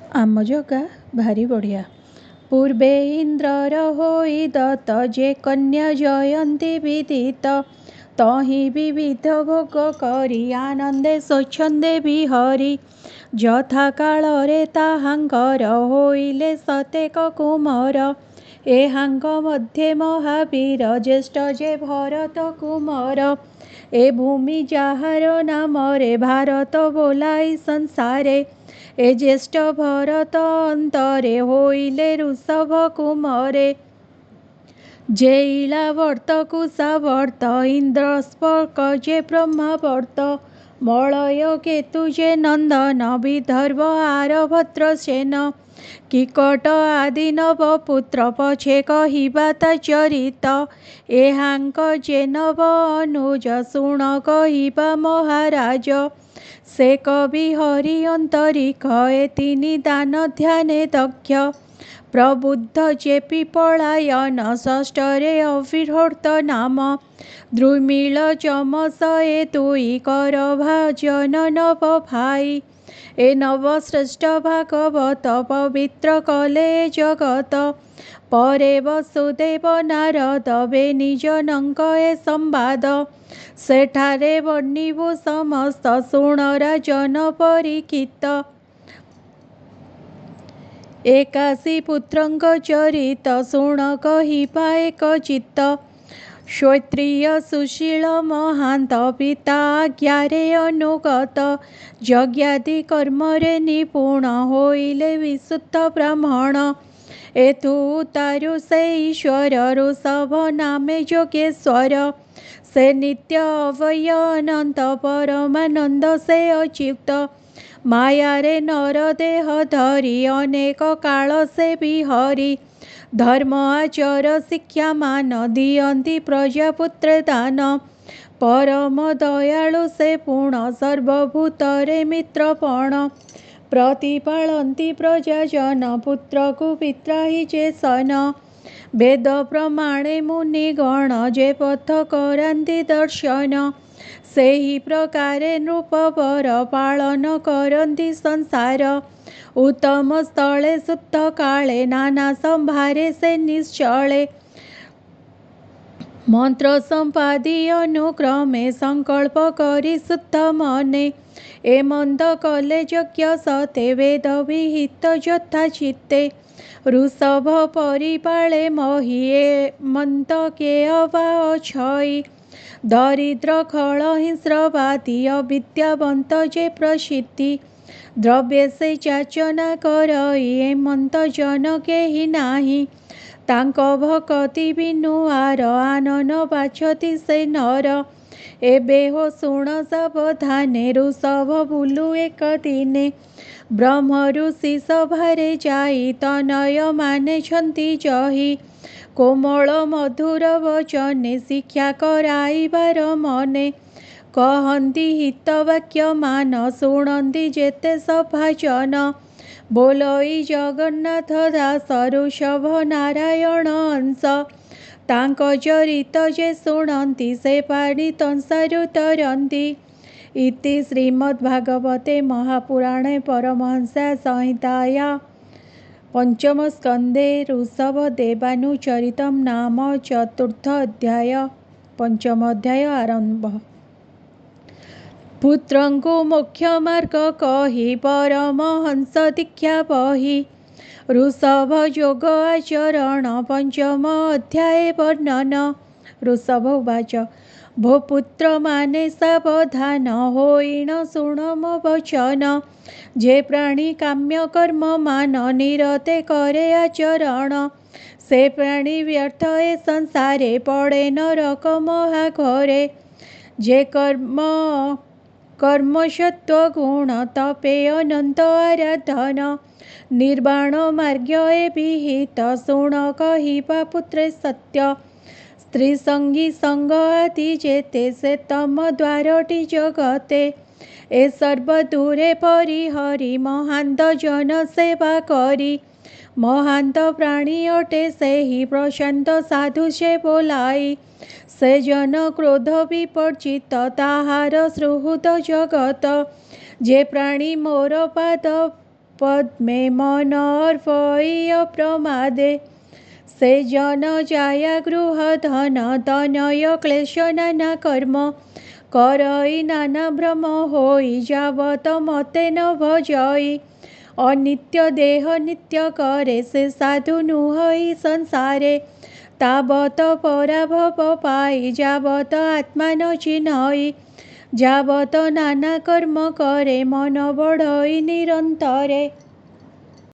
आम जगा भारी बढ़िया। पूर्वे इंद्रर होई दत्त जे कन्या जयंती विदित तहि विविध भोग करी आनंदे स्वच्छंदे बिहरी यथा कालरे ताहांकर होइले सतेक कुमार एहांग मध्ये महावीर ज्येष्ठ जे भरत कुमार ए भूमि जाहार नामरे भारत बोलाई संसारे ए ज्येष्ठ भरत अंतरे होइले ऋषभ कुमारे जे इलावर्त कुशावर्त इंद्र स्पर्क जे ब्रह्मावर्त मलय केतु जे नंदन विदर्भ आरभद्र सेन किकट आदि नवपुत्र पछे कहिबा ता चरित एहांक जे नव अनुज शुण कहिबा महाराज से कवि हरि अंतरिक ए तिनि दान ध्याने दक्ष प्रबुद्ध जे पिपलायन षष्ठरे अविहर्त नाम द्रुमिल चमस ए दुई कर भाजन नव भाई ए नव श्रेष्ठ भागवत पवित्र कले जगत परे वसुदेव नारद बेनि जनक ए संवाद सेठारे वर्णिबु समस्त शुण राजन परिकित एकाशी पुत्रंक चरित शुण कहिबा एक चित्त क्षत्रिय सुशील महांत पिता आज्ञारे अनुगत यज्ञादि कर्मरे निपुण होइले विशुद्ध ब्राह्मण एथु तारु से ईश्वर ऋषभ नामे जोगेश्वर से नित्य अवय अनंत परमानंद से अच्युत माया रे नर देह धरी अनेक काल से बिहरी धर्म आचर शिक्षा मान दियंती प्रजापुत्र दान परम दयालु से पूर्ण सर्वभूतरे मित्रपण प्रतिपालंती प्रजाजन पुत्र को पित्राहि जे सन वेद प्रमाणे मुनिगण जे पथ करांती दर्शन से ही प्रकारे नृपवर पालन करंती संसार उत्तम स्थले शुद्ध काले नाना संभारे से निश्चले मंत्र संपादी अनुक्रमे संकल्प करी शुद्ध मने ए मंद कले यज्ञ सते वेद विहित यथा चित्ते ऋषभ परिपाले मही ए मंद के अवा अछई दरिद्र खल हिंस्रवादी अविद्यावंत जे प्रसिद्धि द्रव्य से याचना करई ए मंत जन केहि नाही तांक भक्ति बिनु आर आनन बाछति से नर एबे हो शुण सावधाने ऋषभ बुलु एक दिने ब्रह्म ऋषि सभारे जाई तनय माने छंती जही कोमल मधुर वचने शिक्षा कराइबार मने कहंती हित वाक्य मान शुणंती जेते सभाजन बोलई जगन्नाथ दास ऋषभ नारायण अंश तांक चरित जे शुणंती से पाड़ी तंसारु तरंती इति श्रीमद्भागवते महापुराणे परमहंसा संहिताया पंचम स्कंदे ऋषभदेवानुचरितं नाम चतुर्थ अध्याय पंचम अध्याय आरंभ। पुत्रंकु मुख्य मार्ग कही परमहंस दीक्षा बही ऋषभ योग आचरण पंचम अध्याय वर्णन। ऋषभ उवाच भो पुत्र माने सावधान होइण शुण मो वचन जे प्राणी काम्य कर्म मान निरते करे आचरण से प्राणी व्यर्थ ए संसारे पड़े नरक महाघरे जे कर्म सत्व गुण तपे अनंत आराधन निर्वाण मार्ग ए विहित शुण कहिबा पुत्रे सत्य स्त्री संगी संग आदि जेते से तम द्वारटी जगते ए सर्व दूरे परिहरी महांत जन सेवा करी महांत प्राणी अटे से ही प्रशांत साधु से बोलाई से जन क्रोध विपर्जित ताहार सुहृद जगत जे प्राणी मोर पाद પદ્મે મન અર્પય પ્રમાદે સે જન જાયા ગૃહ ધન તનય ક્લેશ નાના કર્મ કરઈ નાના ભ્રમ હોઈ જાવત મતે ન ભજઈ અનિત્ય દેહ નિત્ય કરે સે સાધુનું હઈ સંસારે તાબત પરાભવ પાઈ જાવત આત્મા ન ચિન્હઈ જાવત નાના કર્મ કરે મન બળઈ નિરંતરે।